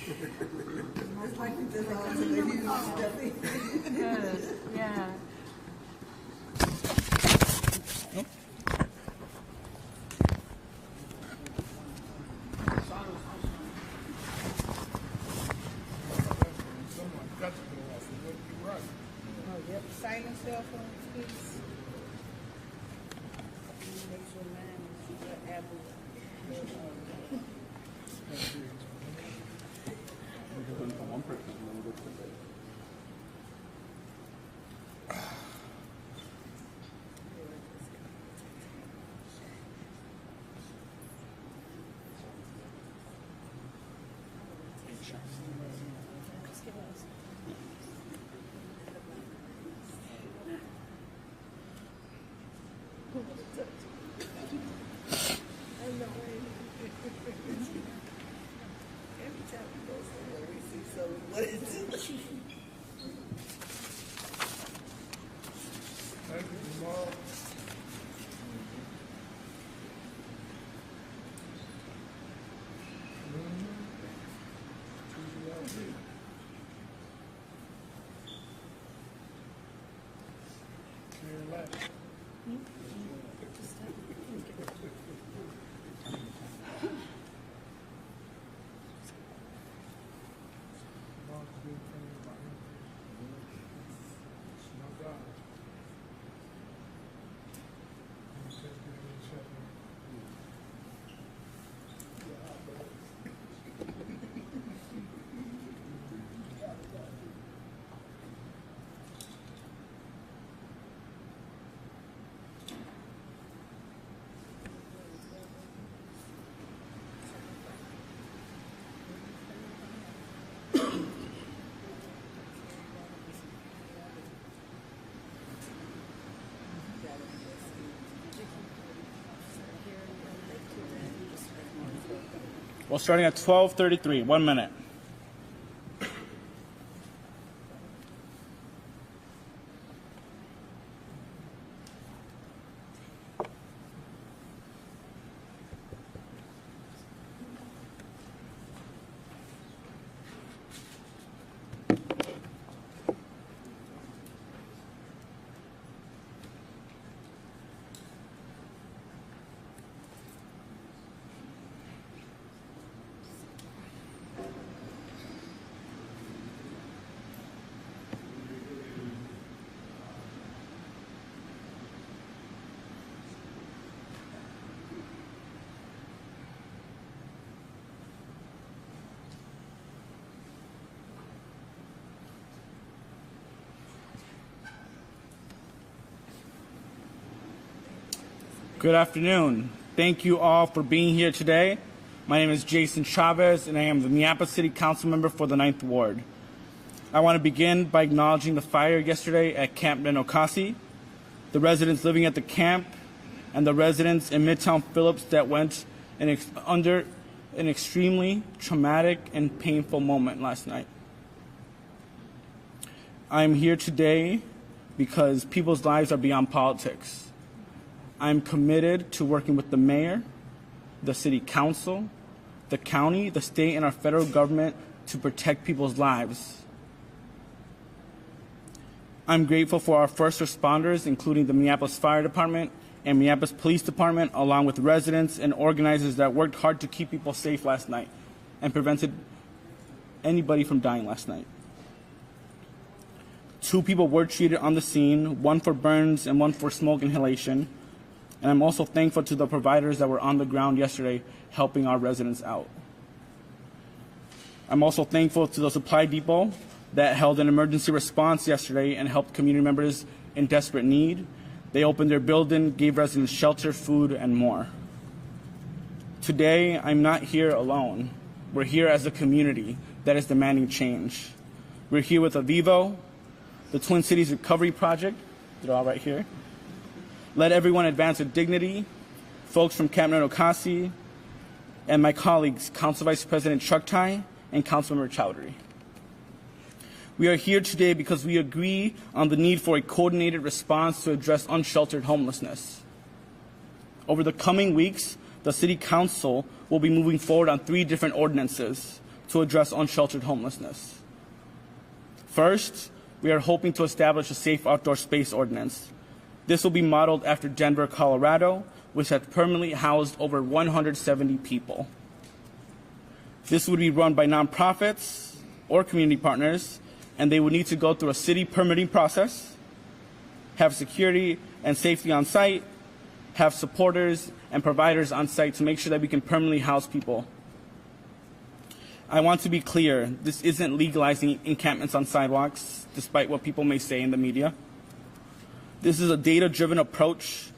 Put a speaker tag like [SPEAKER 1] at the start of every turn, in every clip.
[SPEAKER 1] Most likely to the
[SPEAKER 2] Good, yeah.
[SPEAKER 1] Silent cell phones, please. Make sure mine is Apple. Every time we go somewhere, we see something. What is it?
[SPEAKER 3] Thank you, Jamal.
[SPEAKER 4] Well, starting at 12:33, 1 minute. Good afternoon. Thank you all for being here today. My name is Jason Chavez, and I am the Minneapolis City Council Member for the 9th Ward. I want to begin by acknowledging the fire yesterday at Camp oasii, the residents living at the camp, and the residents in Midtown Phillips that went under an extremely traumatic and painful moment last night. I'm here today because people's lives are beyond politics. I'm committed to working with the mayor, the city council, the county, the state, and our federal government to protect people's lives. I'm grateful for our first responders, including the Minneapolis Fire Department and Minneapolis Police Department, along with residents and organizers that worked hard to keep people safe last night and prevented anybody from dying last night. 2 people were treated on the scene, 1 for burns and 1 for smoke inhalation. And I'm also thankful to the providers that were on the ground yesterday helping our residents out. I'm also thankful to the supply depot that held an emergency response yesterday and helped community members in desperate need. They opened their building, gave residents shelter, food, and more. Today, I'm not here alone. We're here as a community that is demanding change. We're here with Avivo, the Twin Cities Recovery Project, they're all right here, Let Everyone Advance with Dignity, folks from Camp oasii, and my colleagues, Council Vice President Chuktai and Councilmember Chowdhury. We are here today because we agree on the need for a coordinated response to address unsheltered homelessness. Over the coming weeks, the City Council will be moving forward on 3 different ordinances to address unsheltered homelessness. First, we are hoping to establish a safe outdoor space ordinance. This will be modeled after Denver, Colorado, which has permanently housed over 170 people. This would be run by nonprofits or community partners, and they would need to go through a city permitting process, have security and safety on site, have supporters and providers on site to make sure that we can permanently house people. I want to be clear, this isn't legalizing encampments on sidewalks, despite what people may say in the media. This is a data-driven approach.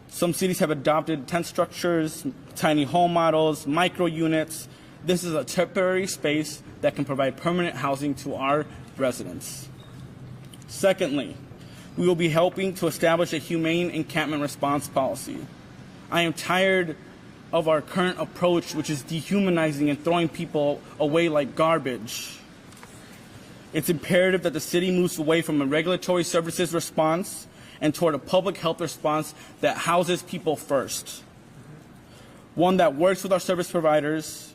[SPEAKER 4] Some cities have adopted tent structures, tiny home models, micro units. This is a temporary space that can provide permanent housing to our residents. Secondly, we will be helping to establish a humane encampment response policy. I am tired of our current approach, which is dehumanizing and throwing people away like garbage. It's imperative that the city moves away from a regulatory services response and toward a public health response that houses people first. One that works with our service providers.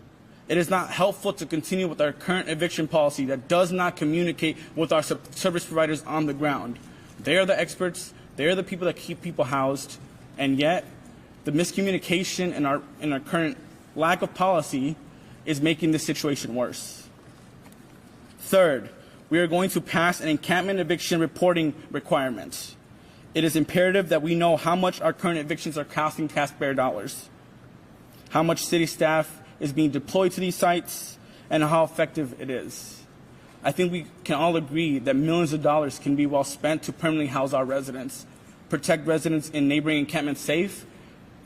[SPEAKER 4] It is not helpful to continue with our current eviction policy that does not communicate with our service providers on the ground. They are the experts, they are the people that keep people housed, and yet the miscommunication in our current lack of policy is making this situation worse. Third, we are going to pass an encampment eviction reporting requirement. It is imperative that we know how much our current evictions are costing taxpayer dollars, how much city staff is being deployed to these sites, and how effective it is. I think we can all agree that millions of dollars can be well spent to permanently house our residents, protect residents in neighboring encampments safe,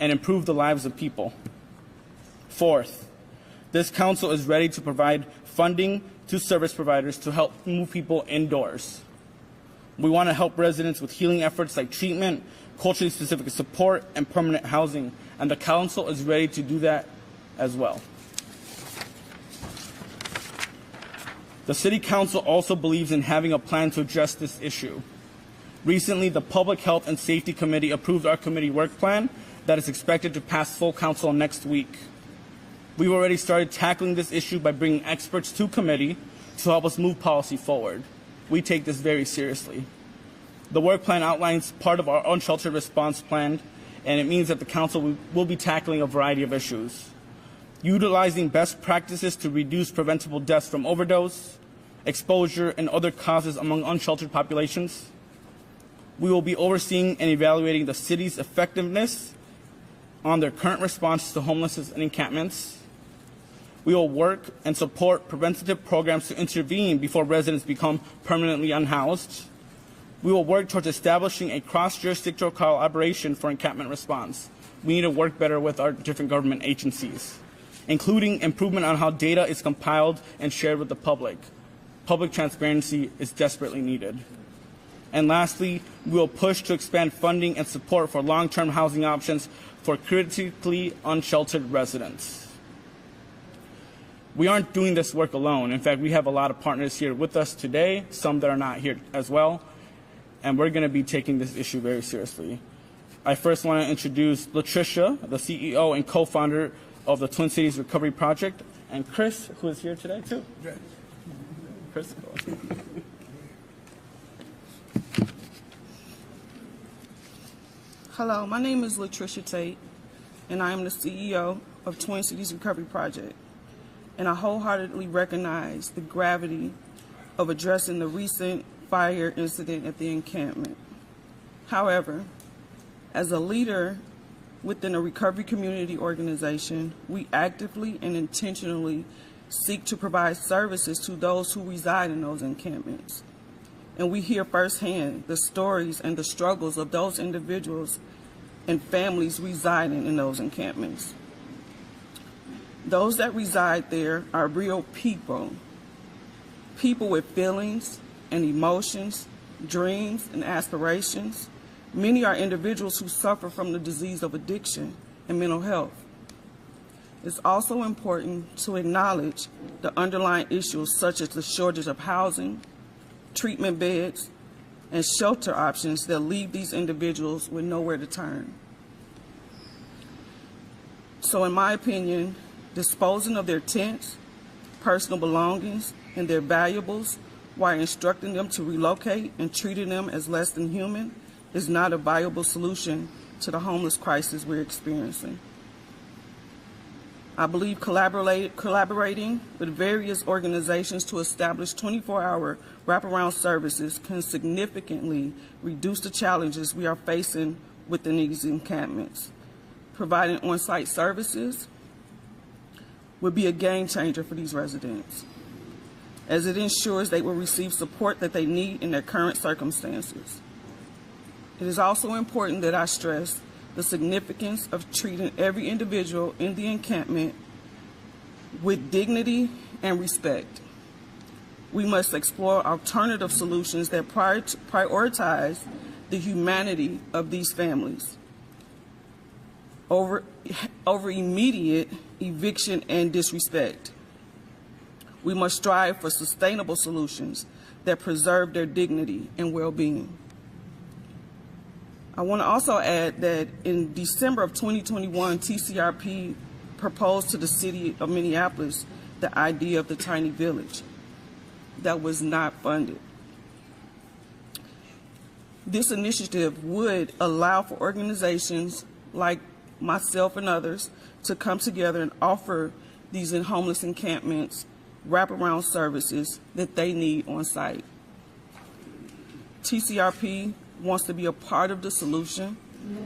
[SPEAKER 4] and improve the lives of people. Fourth, this council is ready to provide funding to service providers to help move people indoors. We want to help residents with healing efforts like treatment, culturally specific support, and permanent housing, and the council is ready to do that as well. The City Council also believes in having a plan to address this issue. Recently, the Public Health and Safety Committee approved our committee work plan that is expected to pass full council next week. We've already started tackling this issue by bringing experts to committee to help us move policy forward. We take this very seriously. The work plan outlines part of our unsheltered response plan, and it means that the council will be tackling a variety of issues. Utilizing best practices to reduce preventable deaths from overdose, exposure, and other causes among unsheltered populations. We will be overseeing and evaluating the city's effectiveness on their current response to homelessness and encampments. We will work and support preventative programs to intervene before residents become permanently unhoused. We will work towards establishing a cross-jurisdictional collaboration for encampment response. We need to work better with our different government agencies, including improvement on how data is compiled and shared with the public. Public transparency is desperately needed. And lastly, we will push to expand funding and support for long-term housing options for critically unsheltered residents. We aren't doing this work alone. In fact, we have a lot of partners here with us today, some that are not here as well, and we're going to be taking this issue very seriously. I first want to introduce Latricia, the CEO and co-founder of the Twin Cities Recovery Project, and Chris, who is here today too. Chris.
[SPEAKER 2] Hello, my name is Latricia Tate, and I am the CEO of Twin Cities Recovery Project. And I wholeheartedly recognize the gravity of addressing the recent fire incident at the encampment. However, as a leader within a recovery community organization, we actively and intentionally seek to provide services to those who reside in those encampments. And we hear firsthand the stories and the struggles of those individuals and families residing in those encampments. Those that reside there are real people, people with feelings and emotions, dreams and aspirations. Many are individuals who suffer from the disease of addiction and mental health. It's also important to acknowledge the underlying issues such as the shortage of housing, treatment beds, and shelter options that leave these individuals with nowhere to turn. So in my opinion, disposing of their tents, personal belongings and their valuables while instructing them to relocate and treating them as less than human is not a viable solution to the homeless crisis we're experiencing. I believe collaborating with various organizations to establish 24-hour wraparound services can significantly reduce the challenges we are facing within these encampments. Providing on-site services would be a game changer for these residents, as it ensures they will receive support that they need in their current circumstances. It is also important that I stress the significance of treating every individual in the encampment with dignity and respect. We must explore alternative solutions that prioritize the humanity of these families over immediate eviction and disrespect. We must strive for sustainable solutions that preserve their dignity and well-being. I want to also add that in December of 2021, TCRP proposed to the city of Minneapolis the idea of the tiny village that was not funded. This initiative would allow for organizations like myself and others to come together and offer these homeless encampments wraparound services that they need on site. TCRP wants to be a part of the solution.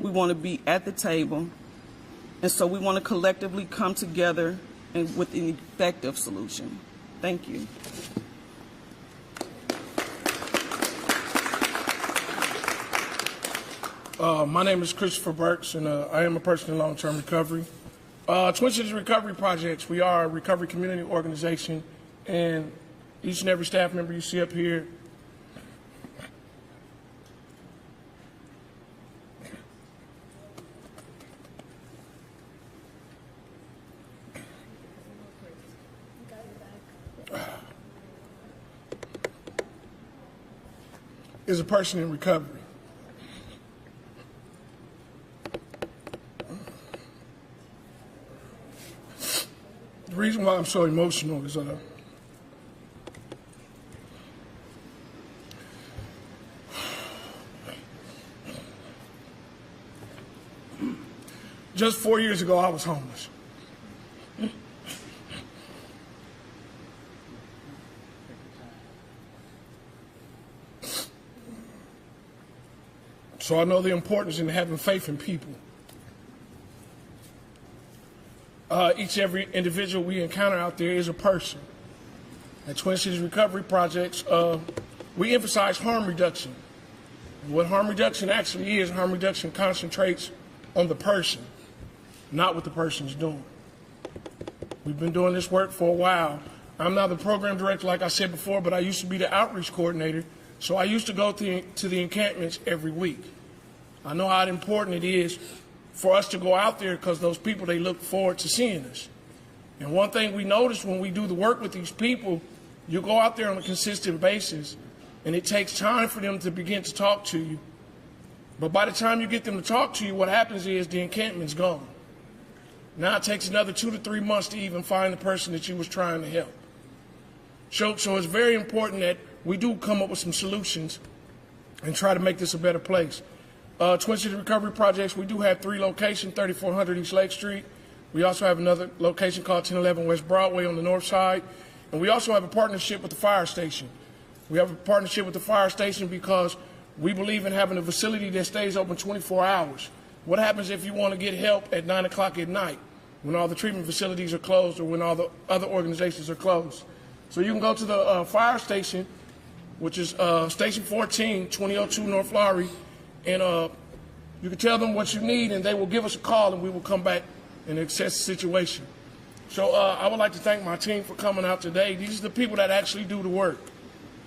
[SPEAKER 2] We want to be at the table, and so we want to collectively come together and with an effective solution. Thank you.
[SPEAKER 3] My name is Christopher Burks, and I am a person in long-term recovery. Twin Cities Recovery Projects, we are a recovery community organization, and each and every staff member you see up here is a person in recovery. The reason why I'm so emotional is just 4 years ago I was homeless. So I know the importance in having faith in people. Each and every individual we encounter out there is a person. At Twin Cities Recovery Projects, we emphasize harm reduction. And what harm reduction actually is, harm reduction concentrates on the person, not what the person's doing. We've been doing this work for a while. I'm now the program director, like I said before, but I used to be the outreach coordinator, so I used to go to the encampments every week. I know how important it is for us to go out there because those people, they look forward to seeing us. And one thing we notice when we do the work with these people, you go out there on a consistent basis, and it takes time for them to begin to talk to you. But by the time you get them to talk to you, what happens is the encampment's gone. Now it takes another 2 to 3 months to even find the person that you was trying to help. So it's very important that we do come up with some solutions and try to make this a better place. Twin Cities Recovery Projects, we do have 3 locations, 3400 East Lake Street. We also have another location called 1011 West Broadway on the north side. And we also have a partnership with the fire station. We have a partnership with the fire station because we believe in having a facility that stays open 24 hours. What happens if you want to get help at 9 o'clock at night when all the treatment facilities are closed or when all the other organizations are closed? So you can go to the fire station, which is Station 14, 2002 North Lowry, and you can tell them what you need, and they will give us a call, and we will come back and assess the situation. So I would like to thank my team for coming out today. These are the people that actually do the work,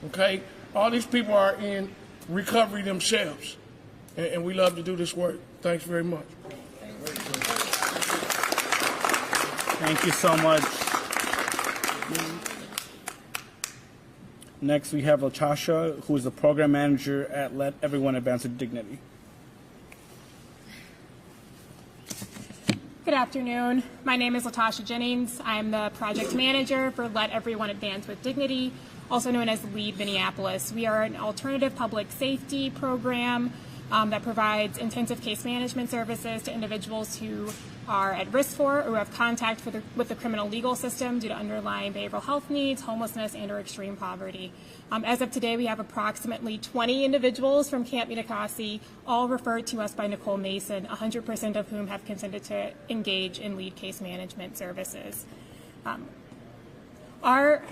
[SPEAKER 3] okay? All these people are in recovery themselves, and we love to do this work. Thanks very much.
[SPEAKER 4] Thank you so much. Next, we have Latasha, who is the program manager at Let Everyone Advance with Dignity.
[SPEAKER 5] Good Good afternoon. My name is Latasha Jennings. I'm the project manager for Let Everyone Advance with Dignity, also known as LEAD Minneapolis. We are an alternative public safety program that provides intensive case management services to individuals who are at risk for or who have contact with the criminal legal system due to underlying behavioral health needs, homelessness, and or extreme poverty. As of today, we have approximately 20 individuals from Camp Minneapolis, all referred to us by Nicole Mason, 100% of whom have consented to engage in LEAD case management services. Our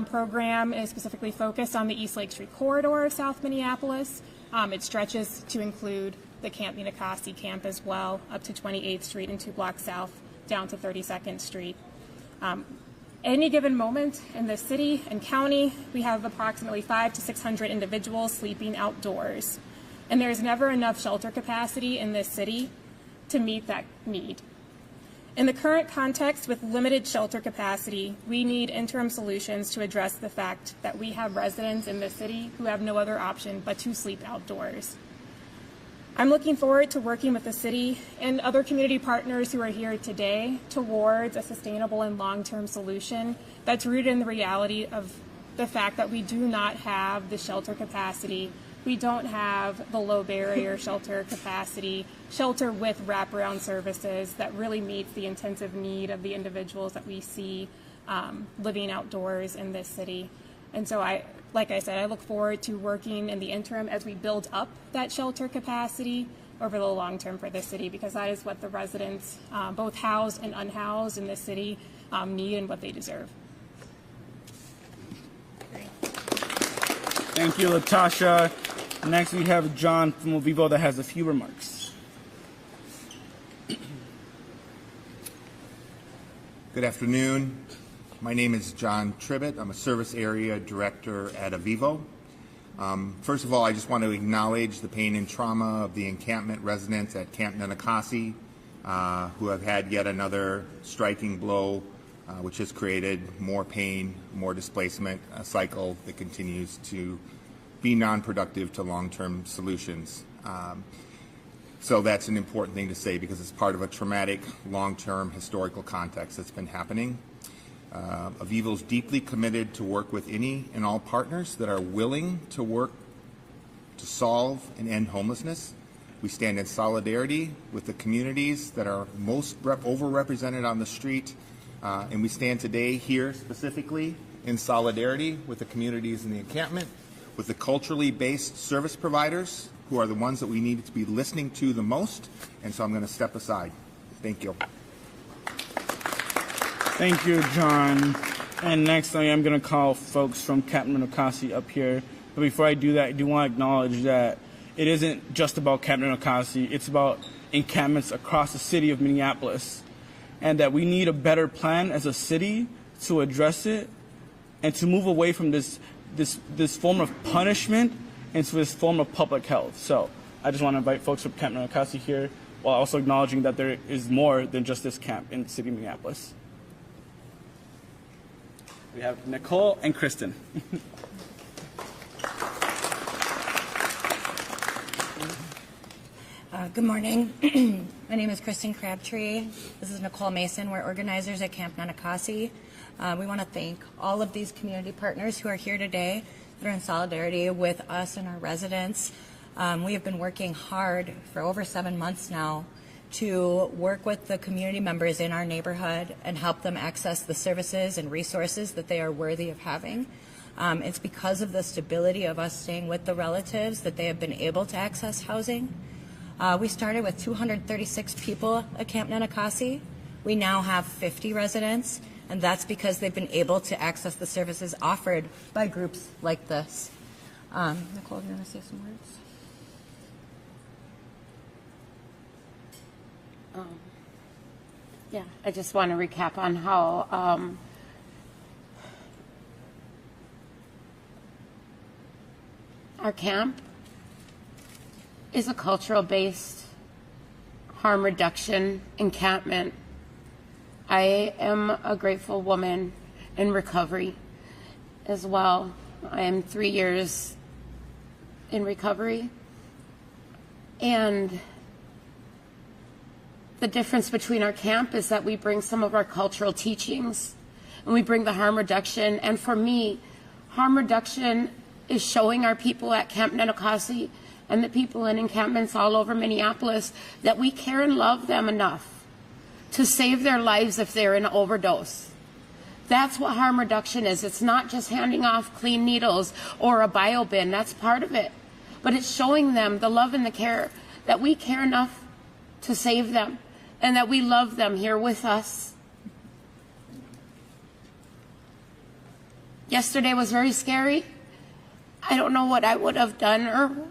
[SPEAKER 5] program is specifically focused on the East Lake Street corridor of South Minneapolis. It stretches to include the Camp Minneapolis camp as well, up to 28th Street and 2 blocks south, down to 32nd Street. Any given moment in the city and county, we have approximately 500 to 600 individuals sleeping outdoors. And there's never enough shelter capacity in this city to meet that need. In the current context with limited shelter capacity, we need interim solutions to address the fact that we have residents in this city who have no other option but to sleep outdoors. I'm looking forward to working with the city and other community partners who are here today towards a sustainable and long-term solution that's rooted in the reality of the fact that we do not have the shelter capacity. We don't have the low barrier shelter capacity, shelter with wraparound services that really meets the intensive need of the individuals that we see living outdoors in this city. And so like I said, I look forward to working in the interim as we build up that shelter capacity over the long term for this city, because that is what the residents, both housed and unhoused in this city, need and what they deserve.
[SPEAKER 4] Thank you, Latasha. Next, we have John from Vivo that has a few remarks.
[SPEAKER 6] Good afternoon. My name is John Tribbett. I'm a service area director at Avivo. First of all, I just want to acknowledge the pain and trauma of the encampment residents at Camp Minneapolis, who have had yet another striking blow, which has created more pain, more displacement, a cycle that continues to be non-productive to long-term solutions. So that's an important thing to say because it's part of a traumatic, long-term historical context that's been happening. Avivo is deeply committed to work with any and all partners that are willing to work to solve and end homelessness. We stand in solidarity with the communities that are most overrepresented on the street, and we stand today here specifically in solidarity with the communities in the encampment, with the culturally based service providers who are the ones that we need to be listening to the most, and so I'm going to step aside. Thank you.
[SPEAKER 4] Thank you, John. And next, I am going to call folks from Camp Minneapolis up here. But before I do that, I do want to acknowledge that it isn't just about Camp Minneapolis. It's about encampments across the city of Minneapolis, and that we need a better plan as a city to address it and to move away from this form of punishment into this form of public health. So I just want to invite folks from Camp Minneapolis here, while also acknowledging that there is more than just this camp in the city of Minneapolis. We have Nicole and Kristen.
[SPEAKER 7] Good morning. My name is Kristen Crabtree. This is Nicole Mason. We're organizers at Camp Minneapolis. We want to thank all of these community partners who are here today that are in solidarity with us and our residents. We have been working hard for over 7 months now to work with the community members in our neighborhood and help them access the services and resources that they are worthy of having. It's because of the stability of us staying with the relatives that they have been able to access housing. We started with 236 people at Camp Minneapolis. We now have 50 residents, and that's because they've been able to access the services offered by groups like this. Nicole, do you want to say some words?
[SPEAKER 8] Yeah, I just want to recap on how our camp is a cultural-based harm reduction encampment. I am a grateful woman in recovery as well. I am 3 years in recovery, and the difference between our camp is that we bring some of our cultural teachings and we bring the harm reduction. And for me, harm reduction is showing our people at Camp Nenokasi and the people in encampments all over Minneapolis that we care and love them enough to save their lives if they're in an overdose. That's what harm reduction is. It's not just handing off clean needles or a bio bin. That's part of it. But it's showing them the love and the care, that we care enough to save them and that we love them here with us. Yesterday was very scary. I don't know what I would have done or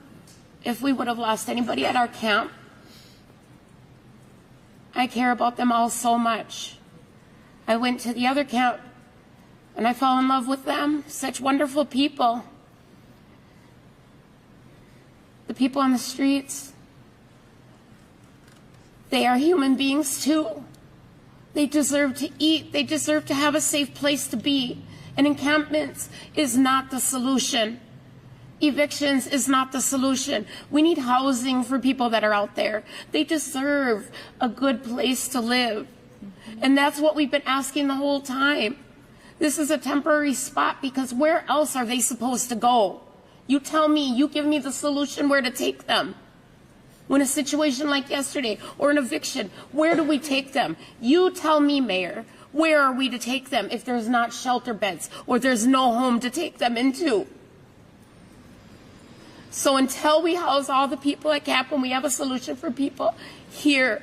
[SPEAKER 8] if we would have lost anybody at our camp. I care about them all so much. I went to the other camp and I fell in love with them. Such wonderful people. The people on the streets, they are human beings too. They deserve to eat. They deserve to have a safe place to be. And encampments is not the solution. Evictions is not the solution. We need housing for people that are out there. They deserve a good place to live. And that's what we've been asking the whole time. This is a temporary spot because where else are they supposed to go? You tell me, you give me the solution where to take them. When a situation like yesterday or an eviction, where do we take them? You tell me, Mayor, where are we to take them if there's not shelter beds or there's no home to take them into? So until we house all the people at camp and we have a solution for people here,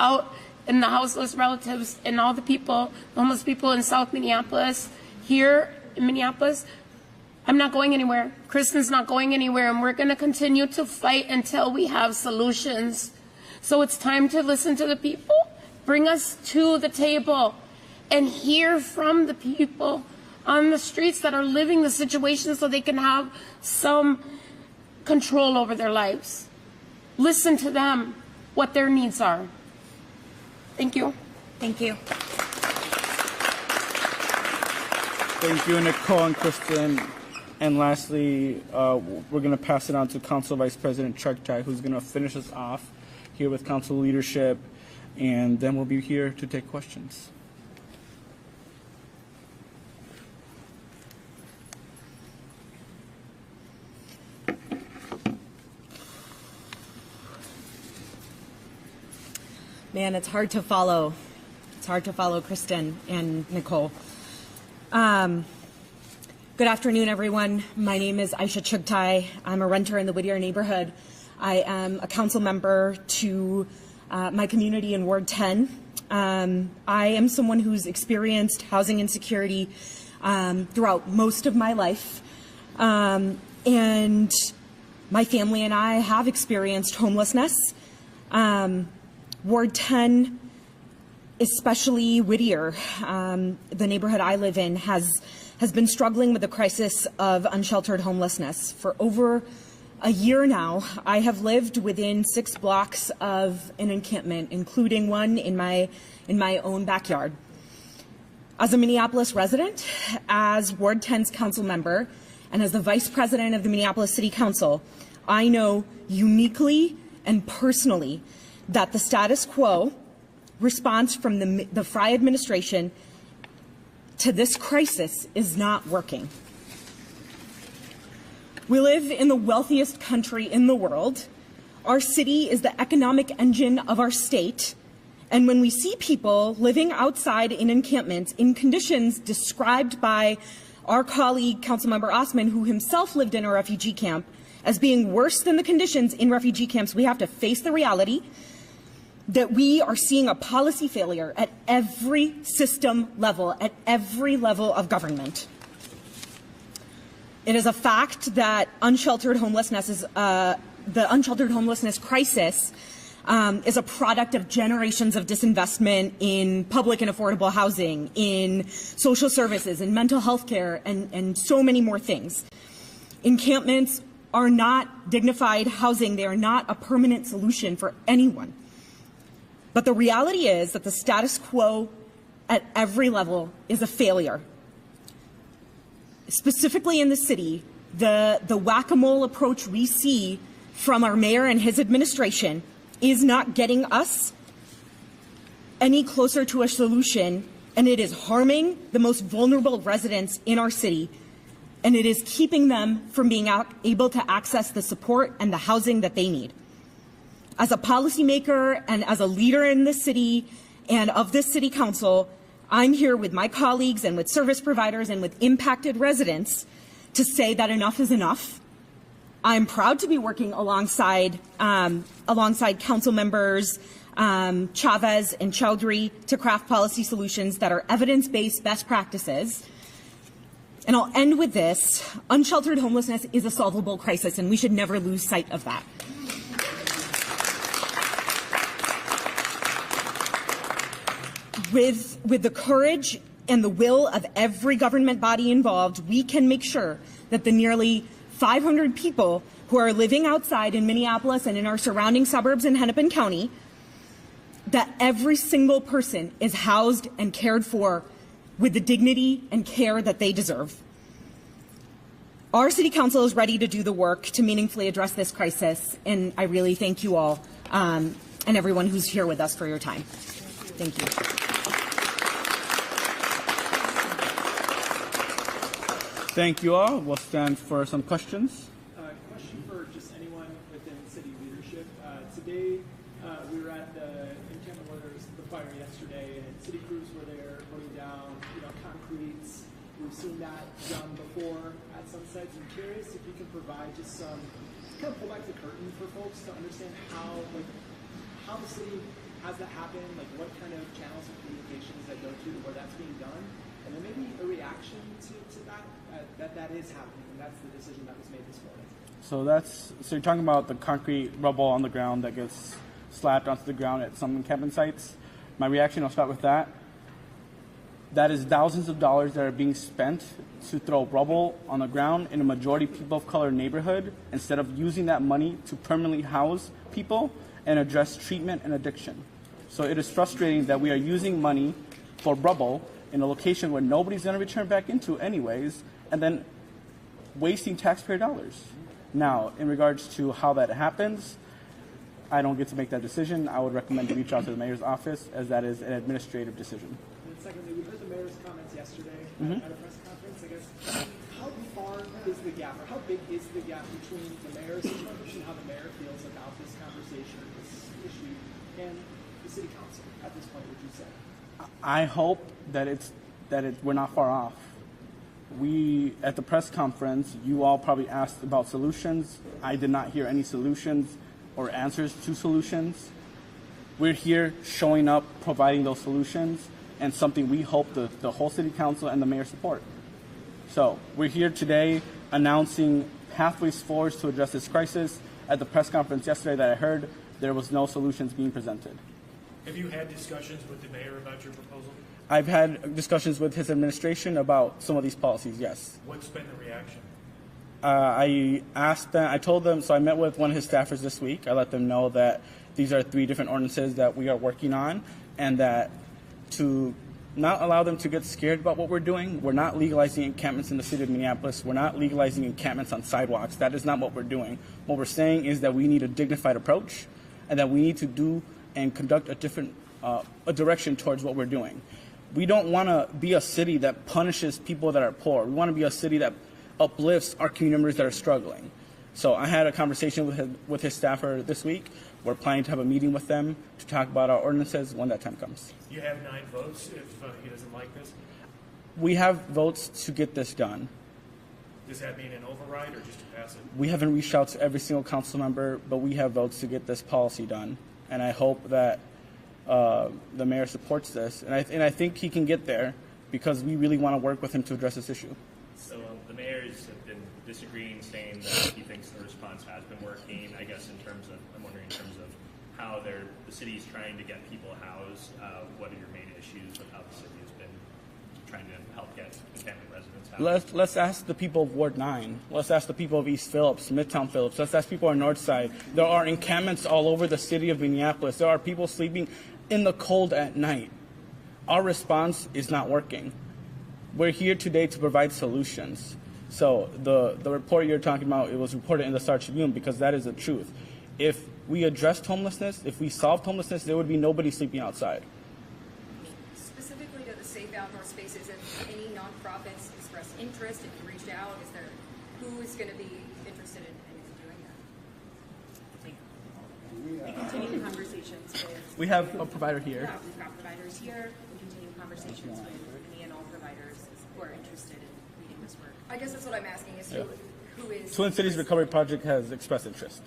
[SPEAKER 8] out in the houseless relatives and all the people, homeless people in South Minneapolis, here in Minneapolis, I'm not going anywhere. Kristen's not going anywhere, and we're going to continue to fight until we have solutions. So it's time to listen to the people, bring us to the table, and hear from the people on the streets that are living the situation so they can have some control over their lives. Listen to them, what their needs are. Thank you.
[SPEAKER 7] Thank you.
[SPEAKER 4] Thank you, Nicole and Kristen. And lastly, we're going to pass it on to Council Vice President Chukchai, who's going to finish us off here with council leadership, and then we'll be here to take questions.
[SPEAKER 9] Man, it's hard to follow. It's hard to follow Kristen and Nicole. Good afternoon, everyone. My name is Aisha Chukchai. I'm a renter in the Whittier neighborhood. I am a council member to my community in Ward 10. I am someone who's experienced housing insecurity throughout most of my life. And my family and I have experienced homelessness. Ward 10, especially Whittier, the neighborhood I live in, has been struggling with the crisis of unsheltered homelessness. For over a year now, I have lived within 6 blocks of an encampment, including one in my own backyard. As a Minneapolis resident, as Ward 10's council member, and as the vice president of the Minneapolis City Council, I know uniquely and personally that the status quo response from the Frey administration to this crisis is not working. We live in the wealthiest country in the world. Our city is the economic engine of our state. And when we see people living outside in encampments in conditions described by our colleague, Councilmember Osman, who himself lived in a refugee camp, as being worse than the conditions in refugee camps, we have to face the reality that we are seeing a policy failure at every system level, at every level of government. It is a fact that unsheltered homelessness is the unsheltered homelessness crisis is a product of generations of disinvestment in public and affordable housing, in social services, in mental health care, and so many more things. Encampments are not dignified housing. They are not a permanent solution for anyone. But the reality is that the status quo at every level is a failure. Specifically in the city, the whack-a-mole approach we see from our mayor and his administration is not getting us any closer to a solution, and it is harming the most vulnerable residents in our city, and it is keeping them from being able to access the support and the housing that they need. As a policymaker and as a leader in this city and of this city council, I'm here with my colleagues and with service providers and with impacted residents to say that enough is enough. I'm proud to be working alongside council members Chavez and Chowdhury to craft policy solutions that are evidence-based best practices. And I'll end with this. Unsheltered homelessness is a solvable crisis, and we should never lose sight of that. With the courage and the will of every government body involved, we can make sure that the nearly 500 people who are living outside in Minneapolis and in our surrounding suburbs in Hennepin County, that every single person is housed and cared for with the dignity and care that they deserve. Our City Council is ready to do the work to meaningfully address this crisis, and I really thank you all and everyone who's here with us for your time. Thank you.
[SPEAKER 4] Thank you all. We'll stand for some questions.
[SPEAKER 10] Question for just anyone within city leadership. Today, we were at the encampment where there was the fire yesterday, and city crews were there putting down, concretes. We've seen that done before at some sites. I'm curious if you can provide just some, kind of pull back the curtain for folks to understand how the city has that happen, what kind of channels of communications that go to where that's being done, and then maybe a reaction to that is happening, and that's the decision that was made this morning.
[SPEAKER 4] So you're talking about the concrete rubble on the ground that gets slapped onto the ground at some encampment sites. My reaction, I'll start with that. That is thousands of dollars that are being spent to throw rubble on the ground in a majority people of color neighborhood instead of using that money to permanently house people and address treatment and addiction. So it is frustrating that we are using money for rubble in a location where nobody's going to return back into anyways, and then wasting taxpayer dollars. Now, in regards to how that happens, I don't get to make that decision. I would recommend to reach out to the mayor's office, as that is an administrative decision.
[SPEAKER 10] And then secondly, we heard the mayor's comments yesterday at a press conference. I guess, how far is the gap, or how big is the gap between the mayor's approach and how the mayor feels about this conversation, this issue, and the city council at this point, would you say?
[SPEAKER 4] I hope that we're not far off. We, at the press conference, you all probably asked about solutions. I did not hear any solutions or answers to solutions. We're here showing up, providing those solutions, and something we hope the whole city council and the mayor support. So we're here today announcing pathways forward to address this crisis. At the press conference yesterday that I heard, there was no solutions being presented.
[SPEAKER 11] Have you had discussions with the mayor about your proposal?
[SPEAKER 4] I've had discussions with his administration about some of these policies, yes.
[SPEAKER 11] What's been the reaction?
[SPEAKER 4] I asked them, I told them, so I met with one of his staffers this week. I let them know that these are 3 different ordinances that we are working on, and that to not allow them to get scared about what we're doing. We're not legalizing encampments in the city of Minneapolis. We're not legalizing encampments on sidewalks. That is not what we're doing. What we're saying is that we need a dignified approach, and that we need to do and conduct a different a direction towards what we're doing. We don't want to be a city that punishes people that are poor. We want to be a city that uplifts our community members that are struggling. So I had a conversation with his staffer this week. We're planning to have a meeting with them to talk about our ordinances when that time comes.
[SPEAKER 11] You have 9 votes if he doesn't like this?
[SPEAKER 4] We have votes to get this done.
[SPEAKER 11] Does that mean an override or just to pass it?
[SPEAKER 4] We haven't reached out to every single council member, but we have votes to get this policy done. And I hope that the mayor supports this. And I think he can get there because we really want to work with him to address this issue.
[SPEAKER 12] So the mayors have been disagreeing, saying that he thinks the response has been working. I guess in terms of, I'm wondering in terms of how the city is trying to get people housed. What are your main issues with how the city has been trying to help get encampment residents housed?
[SPEAKER 4] Let's ask the people of Ward 9. Let's ask the people of East Phillips, Midtown Phillips. Let's ask people on North Side. There are encampments all over the city of Minneapolis. There are people sleeping in the cold at night. Our response is not working. We're here today to provide solutions. So the report you're talking about, it was reported in the Star Tribune because that is the truth. If we addressed homelessness, if we solved homelessness, there would be nobody sleeping outside.
[SPEAKER 13] outdoor spaces. Have any nonprofits expressed interest? If you reached out, who is going to be interested in doing that?
[SPEAKER 14] We continue conversations with.
[SPEAKER 4] We have a provider here.
[SPEAKER 14] Yeah, we've got providers here. We continue conversations with any and all providers who are interested in leading this work.
[SPEAKER 13] I guess that's what I'm asking is who is.
[SPEAKER 4] Twin Cities Recovery Project has expressed interest.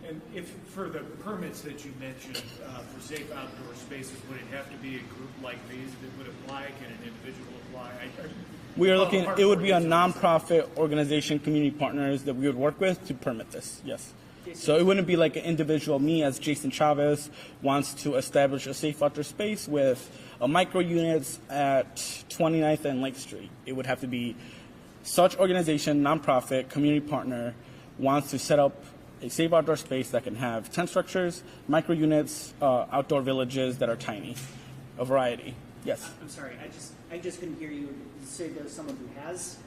[SPEAKER 11] And if for the permits that you mentioned for safe outdoor spaces, would it have to be a group like these that would apply? Can an individual apply?
[SPEAKER 4] We are looking, it would be a nonprofit organization, community partners that we would work with to permit this, yes. So it wouldn't be like an individual, me as Jason Chavez wants to establish a safe outdoor space with a micro units at 29th and Lake Street. It would have to be such organization, nonprofit, community partner wants to set up a safe outdoor space that can have tent structures, micro units, outdoor villages that are tiny, a variety. Yes.
[SPEAKER 15] I'm sorry, I just couldn't hear you say there's someone who has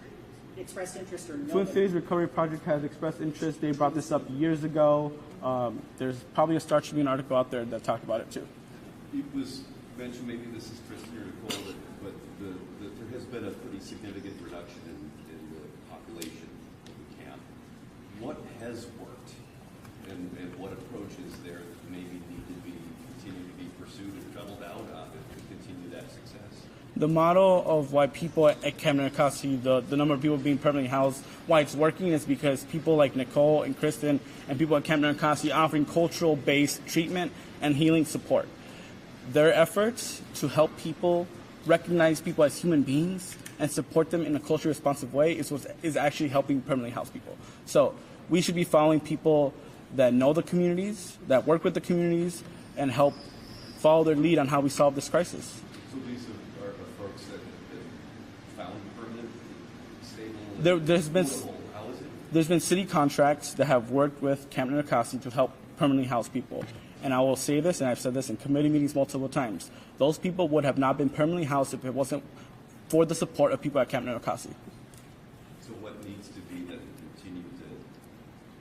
[SPEAKER 15] expressed interest or no.
[SPEAKER 4] Twin Cities Recovery Project has expressed interest. They brought this up years ago. There's probably a Star Tribune article out there that talked about it too.
[SPEAKER 16] It was mentioned, maybe this is Kristen or Nicole, but there has been a pretty significant reduction in the population of the camp. What has worked, and what approaches there maybe need to be continue to be pursued and doubled out on to continue that success?
[SPEAKER 4] The model of why people at Camp Ninkasi, the number of people being permanently housed, why it's working is because people like Nicole and Kristen and people at Camp Ninkasi offering cultural-based treatment and healing support. Their efforts to help people recognize people as human beings and support them in a culturally responsive way is what is actually helping permanently house people. So we should be following people that know the communities, that work with the communities, and help follow their lead on how we solve this crisis.
[SPEAKER 16] So these are folks that have been found permanent, stable,
[SPEAKER 4] there's been city contracts that have worked with Camp Ninkasi to help permanently house people. And I will say this, and I've said this in committee meetings multiple times, those people would have not been permanently housed if it wasn't for the support of people at Camp Ninkasi.
[SPEAKER 16] So what needs to be that continue to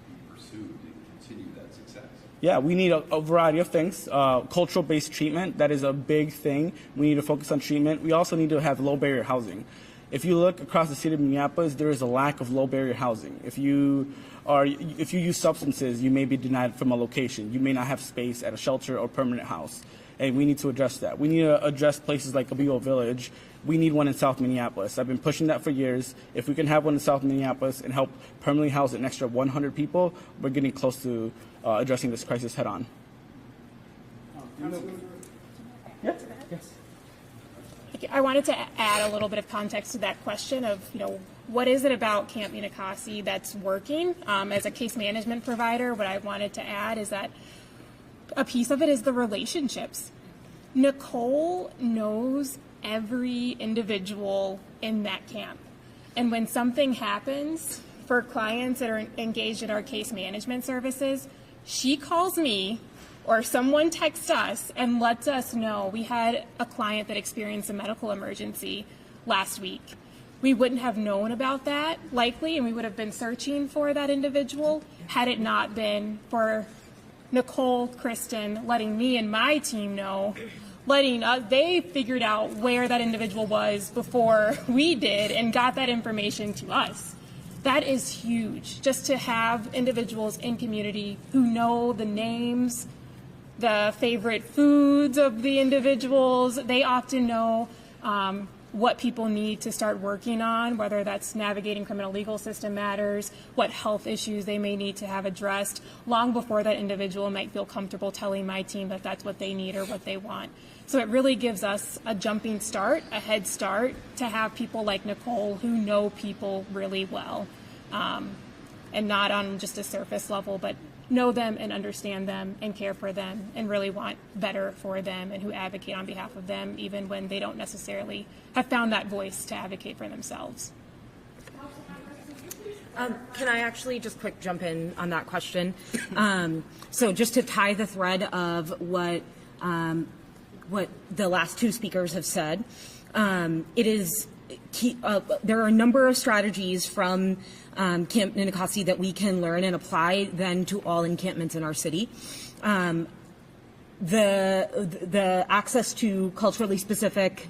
[SPEAKER 16] be pursued and continue that success?
[SPEAKER 4] Yeah, we need a variety of things. Cultural-based treatment, that is a big thing. We need to focus on treatment. We also need to have low-barrier housing. If you look across the city of Minneapolis, there is a lack of low-barrier housing. If you use substances, you may be denied from a location. You may not have space at a shelter or permanent house. And we need to address that. We need to address places like Abigo Village. We need one in South Minneapolis. I've been pushing that for years. If we can have one in South Minneapolis and help permanently house an extra 100 people, we're getting close to addressing this crisis head on.
[SPEAKER 5] Yes. I wanted to add a little bit of context to that question of, what is it about Camp Ninkasi that's working? As a case management provider, what I wanted to add is that a piece of it is the relationships. Nicole knows every individual in that camp. And when something happens for clients that are engaged in our case management services, she calls me or someone texts us and lets us know. We had a client that experienced a medical emergency last week. We wouldn't have known about that likely, and we would have been searching for that individual had it not been for Nicole, Kristen, letting me and my team know, letting us, they figured out where that individual was before we did and got that information to us. That is huge, just to have individuals in community who know the names, the favorite foods of the individuals. They often know what people need to start working on, whether that's navigating criminal legal system matters, what health issues they may need to have addressed, long before that individual might feel comfortable telling my team that that's what they need or what they want. So it really gives us a jumping start, a head start, to have people like Nicole who know people really well, and not on just a surface level, but know them and understand them and care for them and really want better for them, and who advocate on behalf of them even when they don't necessarily have found that voice to advocate for themselves.
[SPEAKER 9] Can I actually just quick jump in on that question? So just to tie the thread of what the last two speakers have said, it is key, there are a number of strategies from Camp Ninkasi that we can learn and apply then to all encampments in our city. the access to culturally specific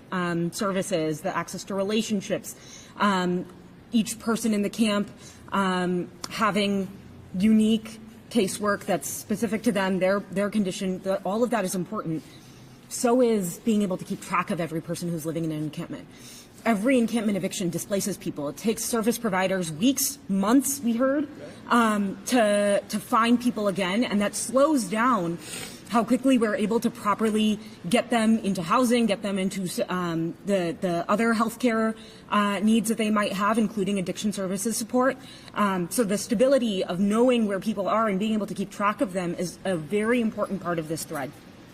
[SPEAKER 9] services, the access to relationships, each person in the camp having unique casework that's specific to them, their condition, all of that is important. So is being able to keep track of every person who's living in an encampment. Every encampment eviction displaces people. It takes service providers weeks, months, we heard, to find people again, and that slows down how quickly we're able to properly get them into housing, get them into the other healthcare needs that they might have, including addiction services support. So the stability of knowing where people are and being able to keep track of them is a very important part of this thread.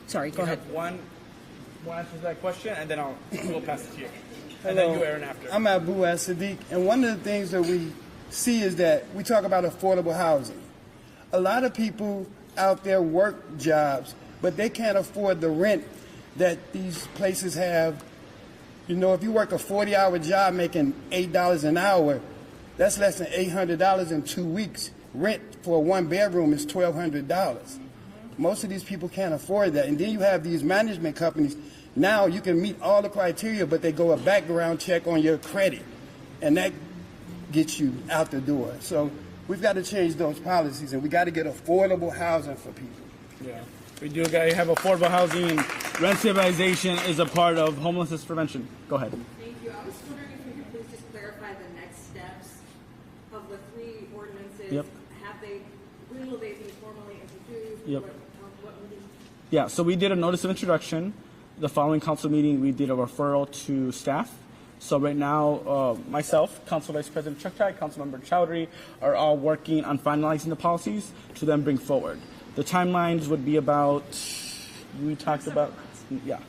[SPEAKER 9] Sorry, go ahead.
[SPEAKER 4] One answer to that question, and then we'll pass it to you. And then you, Aaron, after.
[SPEAKER 17] I'm Abu Sadiq, and one of the things that we see is that we talk about affordable housing. A lot of people out there work jobs, but they can't afford the rent that these places have. You know, if you work a 40-hour job making $8 an hour, that's less than $800 in 2 weeks. Rent for a one-bedroom is $1,200. Most of these people can't afford that. And then you have these management companies. Now you can meet all the criteria, but they go a background check on your credit, and that gets you out the door. So we've got to change those policies, and we got to get affordable housing for people.
[SPEAKER 4] Yeah, we do got to have affordable housing, and rent stabilization is a part of homelessness prevention. Go ahead.
[SPEAKER 18] Thank you. I was wondering if you could please just clarify the next steps of the 3 ordinances.
[SPEAKER 4] Yep.
[SPEAKER 18] When will they be formally introduced?
[SPEAKER 4] Yep.
[SPEAKER 18] What will be?
[SPEAKER 4] Yeah, so we did a notice of introduction. The following council meeting, we did a referral to staff. So right now, myself, Council Vice President Chuck Chai, Councilmember Chowdhury are all working on finalizing the policies to then bring forward. The timelines would be about, we talked about, yeah.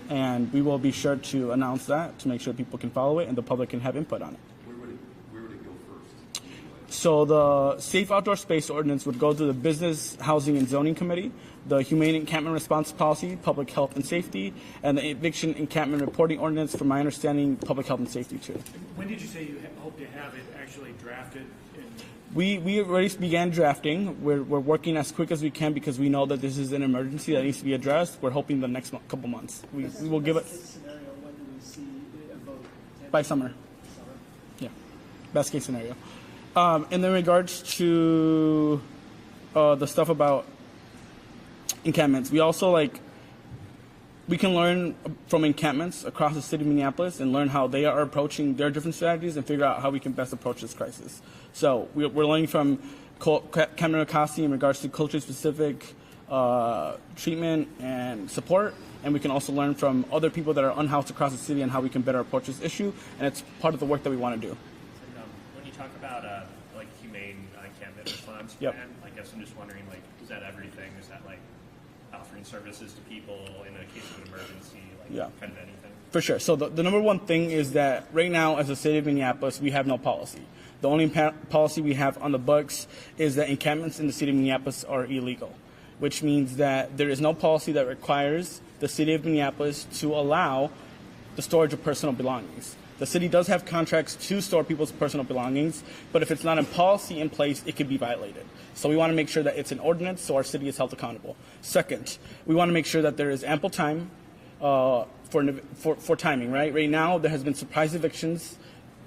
[SPEAKER 4] And we will be sure to announce that to make sure people can follow it and the public can have input on it.
[SPEAKER 16] Where would it go first?
[SPEAKER 4] So the Safe Outdoor Space Ordinance would go to the Business, Housing, and Zoning Committee, the Humane Encampment Response Policy, Public Health and Safety, and the Eviction Encampment Reporting Ordinance, from my understanding, Public Health and Safety too.
[SPEAKER 11] When did you say you hope to have it actually drafted?
[SPEAKER 4] We already began drafting. We're working as quick as we can because we know that this is an emergency that needs to be addressed. We're hoping the next couple months. We will give it
[SPEAKER 10] Scenario, when do we see a vote?
[SPEAKER 4] by summer. Yeah, best case scenario. And in regards to the stuff about encampments, we also we can learn from encampments across the city of Minneapolis and learn how they are approaching their different strategies and figure out how we can best approach this crisis. So we're learning from Cameron Akasi in regards to culturally specific treatment and support, and we can also learn from other people that are unhoused across the city and how we can better approach this issue, and it's part of the work that we want to do.
[SPEAKER 12] When you talk about humane encampment response
[SPEAKER 4] Yep.
[SPEAKER 12] plan, I guess I'm just wondering, is that everything? Is that offering services to people in a case of an emergency, kind of anything?
[SPEAKER 4] For sure. So the number one thing is that right now, as a city of Minneapolis, we have no policy. The only policy we have on the books is that encampments in the city of Minneapolis are illegal, which means that there is no policy that requires the city of Minneapolis to allow the storage of personal belongings. The city does have contracts to store people's personal belongings, but if it's not a policy in place, it could be violated. So we want to make sure that it's an ordinance so our city is held accountable. Second, we want to make sure that there is ample time for timing, right? Right now, there has been surprise evictions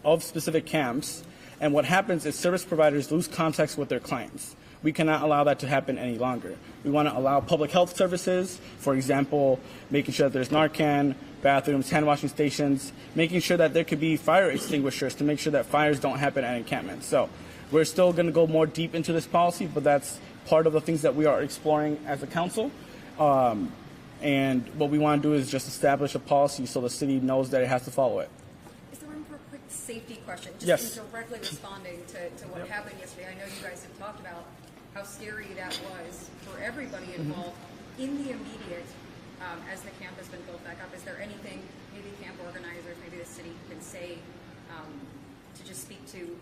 [SPEAKER 4] of specific camps, and what happens is service providers lose contact with their clients. We cannot allow that to happen any longer. We want to allow public health services, for example, making sure that there's Narcan, bathrooms, hand washing stations, making sure that there could be fire extinguishers to make sure that fires don't happen at encampments. So we're still going to go more deep into this policy, but that's part of the things that we are exploring as a council. And what we want to do is just establish a policy so the city knows that it has to follow it.
[SPEAKER 13] Is there room for a quick safety question? Just
[SPEAKER 4] Yes.
[SPEAKER 13] in directly responding to what happened yesterday. I know you guys have talked about how scary that was for everybody involved. In the immediate, as the camp has been built back up, is there anything maybe camp organizers, maybe the city can say to just speak to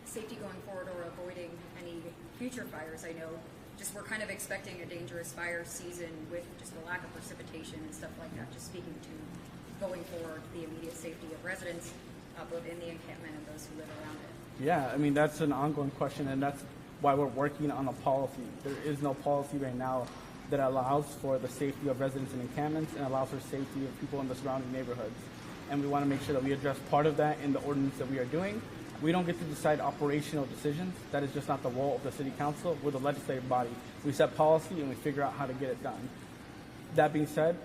[SPEAKER 13] safety going forward or avoiding any future fires? I know just we're kind of expecting a dangerous fire season with just the lack of precipitation and stuff like that. Just speaking to going forward, the immediate safety of residents, both in the encampment and those who live around it.
[SPEAKER 4] Yeah, I mean, that's an ongoing question, and that's why we're working on a policy. There is no policy right now that allows for the safety of residents in encampments and allows for safety of people in the surrounding neighborhoods. And we want to make sure that we address part of that in the ordinance that we are doing. We don't get to decide operational decisions. That is just not the role of the city council. We're the legislative body. We set policy and we figure out how to get it done. That being said,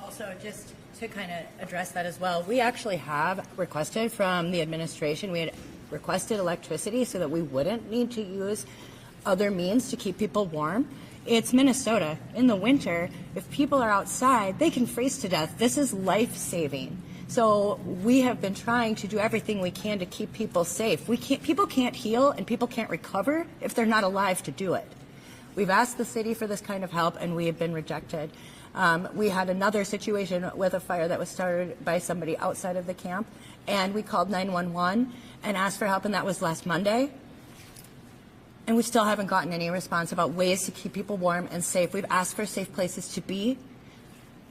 [SPEAKER 7] Also, just to kind of address that as well, we actually have requested from the administration, we had requested electricity so that we wouldn't need to use other means to keep people warm. It's Minnesota. In the winter, if people are outside, they can freeze to death. This is life-saving. So we have been trying to do everything we can to keep people safe. People can't heal and people can't recover if they're not alive to do it. We've asked the city for this kind of help and we have been rejected. We had another situation with a fire that was started by somebody outside of the camp, and we called 911 and asked for help, and that was last Monday. And we still haven't gotten any response about ways to keep people warm and safe. We've asked for safe places to be.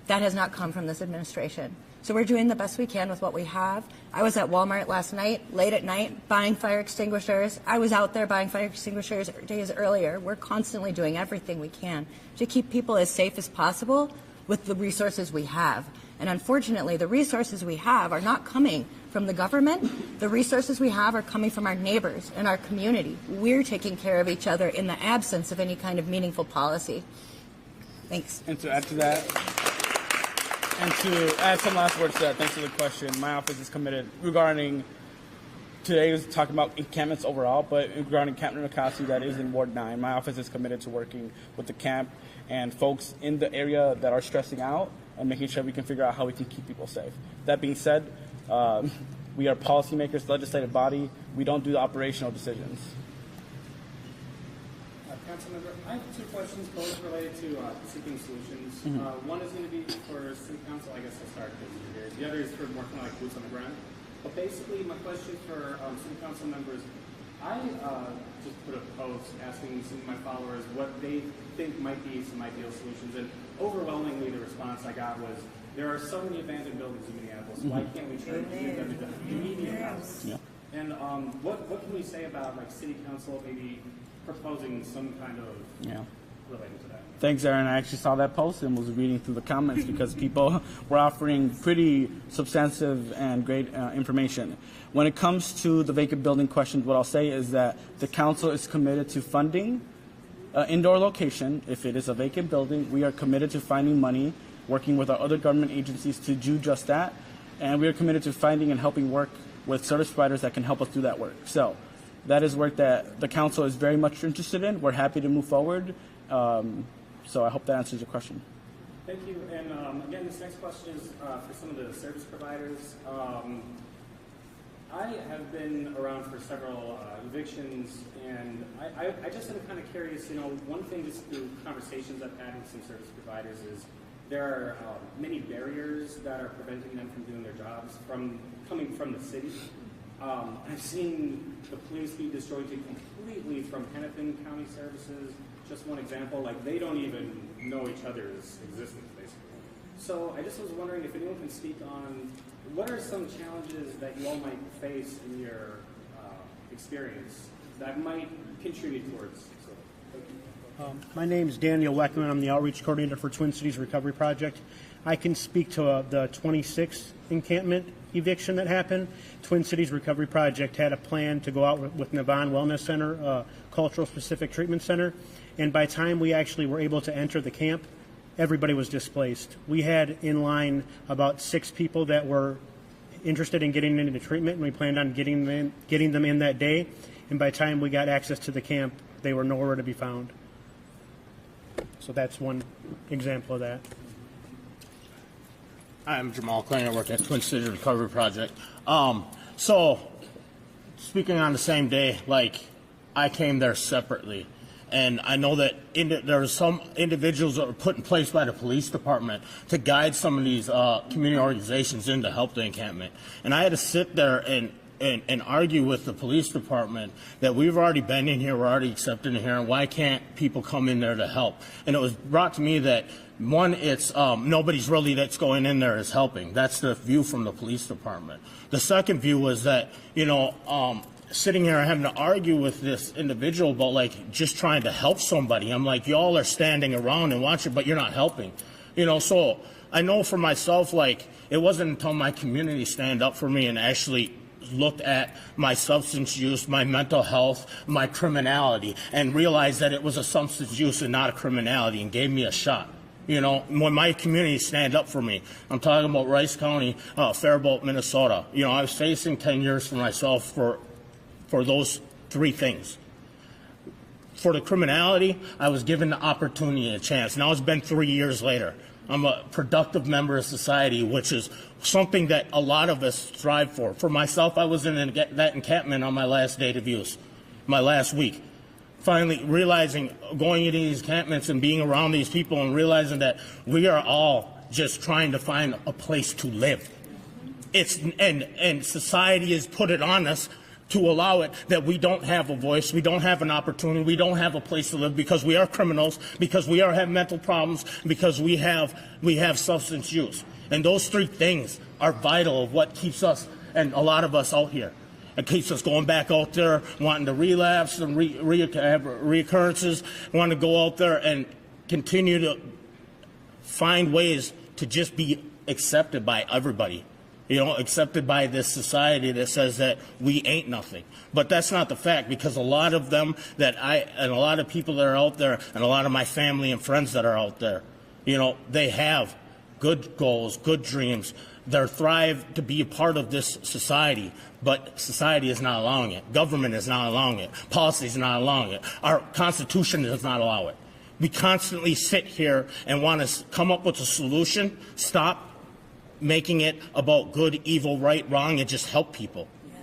[SPEAKER 7] That has not come from this administration. So we're doing the best we can with what we have. I was at Walmart last night, late at night, buying fire extinguishers. I was out there buying fire extinguishers days earlier. We're constantly doing everything we can to keep people as safe as possible with the resources we have. And unfortunately, the resources we have are not coming from the government. The resources we have are coming from our neighbors and our community. We're taking care of each other in the absence of any kind of meaningful policy. Thanks.
[SPEAKER 4] And to add to that, and to add some last words to that, thanks for the question. My office is committed regarding, today is talking about encampments overall, but regarding Camp Minneapolis-St. that is in Ward 9, my office is committed to working with the camp and folks in the area that are stressing out and making sure we can figure out how we can keep people safe. That being said, we are policymakers, legislative body. We don't do the operational decisions.
[SPEAKER 19] Councilmember, I have two questions, both related to seeking solutions. One is going to be for City Council. I guess I'll start because you're here. The other is for more kind of like boots on the ground. But basically, my question for City Council members, I just put a post asking some of my followers what they think might be some ideal solutions, and overwhelmingly the response I got was, there are so many abandoned buildings in Minneapolis. Why can't we try to give them into immediate houses? Yeah. And what can we say about like City Council maybe proposing some kind of related to that?
[SPEAKER 4] Thanks, Aaron. I actually saw that post and was reading through the comments because people were offering pretty substantive and great information. When it comes to the vacant building questions, what I'll say is that the council is committed to funding indoor location. If it is a vacant building, we are committed to finding money, working with our other government agencies to do just that. And we are committed to finding and helping work with service providers that can help us do that work. So that is work that the council is very much interested in. We're happy to move forward. So I hope that answers your question.
[SPEAKER 19] Thank you. And again, this next question is for some of the service providers. I have been around for several evictions, and I just am kind of curious, one thing just through conversations I've had with some service providers is there are many barriers that are preventing them from doing their jobs coming from the city. I've seen the police be disjointed completely from Hennepin County services. Just one example, like they don't even know each other's existence, basically. So I just was wondering if anyone can speak on what are some challenges that you all might face in your experience that might contribute towards.
[SPEAKER 20] My name is Daniel Weckman. I'm the Outreach Coordinator for Twin Cities Recovery Project. I can speak to the 26th encampment eviction that happened. Twin Cities Recovery Project had a plan to go out with Navon Wellness Center, Cultural Specific Treatment Center, and by the time we actually were able to enter the camp, everybody was displaced. We had in line about 6 people that were interested in getting into treatment, and we planned on getting them in that day, and by the time we got access to the camp, they were nowhere to be found. So that's one example of that.
[SPEAKER 21] I'm Jamal Klein. I work at Twin Cities Recovery Project. So, speaking on the same day, like, I came there separately. And I know that there are some individuals that were put in place by the police department to guide some of these community organizations in to help the encampment. And I had to sit there and argue with the police department that we've already been in here, we're already accepted in here, and why can't people come in there to help? And it was brought to me that, one, it's nobody's really that's going in there is helping. That's the view from the police department. The second view was that, sitting here having to argue with this individual about like just trying to help somebody. I'm like, y'all are standing around and watching, but you're not helping. So I know for myself, like, it wasn't until my community stand up for me and actually looked at my substance use, my mental health, my criminality, and realized that it was a substance use and not a criminality, and gave me a shot. When my community stand up for me, I'm talking about Rice County, Faribault, Minnesota. I was facing 10 years for myself for those three things. For the criminality, I was given the opportunity and a chance. Now it's been 3 years later. I'm a productive member of society, which is something that a lot of us strive for. For myself, I was in that encampment on my last date of use, my last week. Finally realizing, going into these encampments and being around these people and realizing that we are all just trying to find a place to live. And society has put it on us to allow it, that we don't have a voice, we don't have an opportunity, we don't have a place to live because we are criminals, because we have mental problems, because we have substance use. And those three things are vital of what keeps us, and a lot of us, out here. It keeps us going back out there, wanting to relapse and have reoccurrences, wanting to go out there and continue to find ways to just be accepted by everybody. Accepted by this society that says that we ain't nothing. But that's not the fact, because a lot of them and a lot of people that are out there, and a lot of my family and friends that are out there, they have good goals, good dreams. They thrive to be a part of this society, but society is not allowing it. Government is not allowing it. Policy is not allowing it. Our Constitution does not allow it. We constantly sit here and want to come up with a solution. Stop making it about good, evil, right, wrong, and just help people. Yes.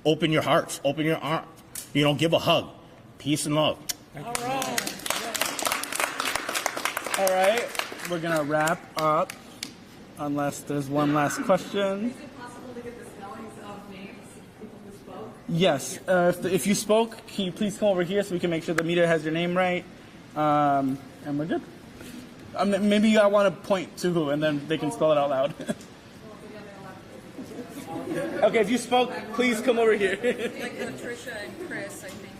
[SPEAKER 21] Open your hearts, open your arms, give a hug. Peace and love.
[SPEAKER 4] All right, we're going to wrap up unless there's one last question.
[SPEAKER 18] Is it possible to get the spellings of names of people who spoke?
[SPEAKER 4] Yes, if you spoke, can you please come over here so we can make sure the media has your name right? And we're good. Maybe I want to point to who, and then they can spell it out loud. Okay, if you spoke, please come over here.
[SPEAKER 13] Like Latricia and Chris, I think.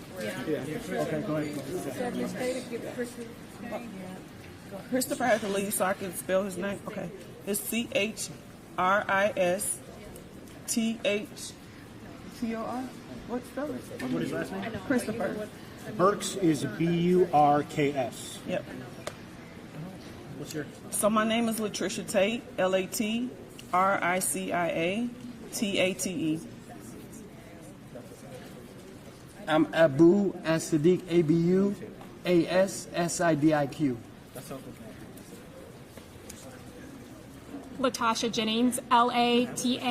[SPEAKER 4] Yeah. Okay, go ahead. Christopher has to leave so I can spell his name. Okay, it's CHRISTHTOR. What spell it?
[SPEAKER 20] What is his last name?
[SPEAKER 4] Christopher.
[SPEAKER 20] Burks is BURKS.
[SPEAKER 4] Yep.
[SPEAKER 20] What's your?
[SPEAKER 2] So my name is Latricia Tate, LATRICIA TATE.
[SPEAKER 17] I'm Abu As-Sadiq, ABU ASSIDIQ.
[SPEAKER 5] Latasha Jennings, LATASHAJE.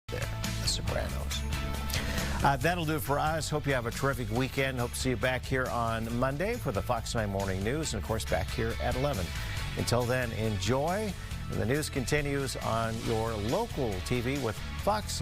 [SPEAKER 1] The Sopranos. That'll do it for us. Hope you have a terrific weekend. Hope to see you back here on Monday for the Fox 9 Morning News, and of course back here at 11. Until then, enjoy. And the news continues on your local TV with Fox.